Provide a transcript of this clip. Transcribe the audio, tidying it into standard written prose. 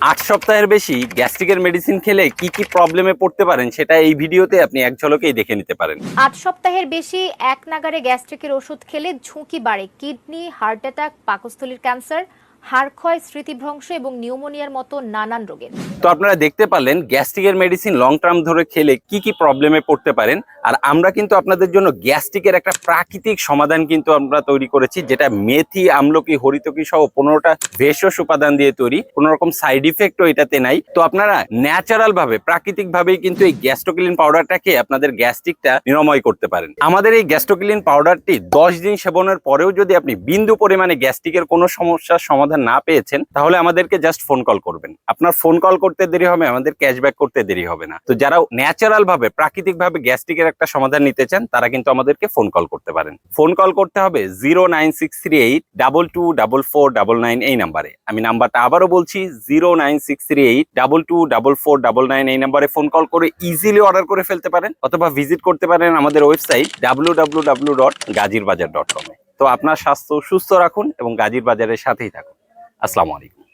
8 সপ্তাহের বেশি গ্যাস্ট্রিকের মেডিসিন খেলে কি কি প্রবলেমে পড়তে পারেন সেটা এই ভিডিওতে আপনি এক ঝলকেই দেখে নিতে পারেন। 8 সপ্তাহের বেশি এক নাগারে গ্যাস্ট্রিকের ওষুধ খেলে ঝুঁকি বাড়ে কিডনি, হার্ট অ্যাটাক, পাকস্থলীর ক্যান্সার, হাড় ক্ষয়, স্মৃতিভ্রংশ এবং নিউমোনিয়ার মতো নানান রোগের। তো আপনারা দেখতে পারলেন গ্যাস্ট্রিকের মেডিসিন লং টার্ম ধরে খেলে কি কি প্রবলেমে পড়তে পারেন। আর আমরা কিন্তু আপনাদের জন্য গ্যাস্ট্রিকের একটা প্রাকৃতিক সমাধান কিন্তু আমরা তৈরি করেছি, যেটা মেথি, আমলকি, হরিতকি সহ 15টা ভেষজ উপাদান দিয়ে তৈরি। কোনো রকম সাইড ইফেক্টও এটাতে নাই। তো আপনারা ন্যাচারাল ভাবে, প্রাকৃতিক ভাবেই কিন্তু এই গ্যাস্ট্রোকিলিন পাউডারটা খেয়ে আপনাদের গ্যাস্ট্রিকটা নিরাময় করতে পারেন। আমাদের এই গ্যাস্ট্রোকিলিন পাউডারটি 10 দিন সেবনের পরেও যদি আপনি বিন্দু পরিমাণে গ্যাস্ট্রিকের কোনো সমস্যার সমাধান না পেয়েছেন, তাহলে আমাদেরকে জাস্ট ফোন কল করবেন। আপনার ফোন কল করতে দেরি হবে, আমাদের ক্যাশব্যাক করতে দেরি হবে না। তো যারা ন্যাচারাল ভাবে, প্রাকৃতিক ভাবে গ্যাস্ট্রিকের একটা সমাধান নিতে চান, তারা কিন্তু আমাদেরকে ফোন কল করতে পারেন। ফোন কল করতে হবে 09638224499 এই নাম্বারে। আমি নাম্বারটা আবারও বলছি, 09638224499 এই নাম্বারে ফোন কল করে ইজিলি অর্ডার করে ফেলতে পারেন, অথবা ভিজিট করতে পারেন আমাদের ওয়েবসাইট www.gazirbazaar.com। তো আপনার স্বাস্থ্য সুস্থ রাখুন এবং গাজীর বাজারের সাথেই থাকুন। আসসালামু আলাইকুম।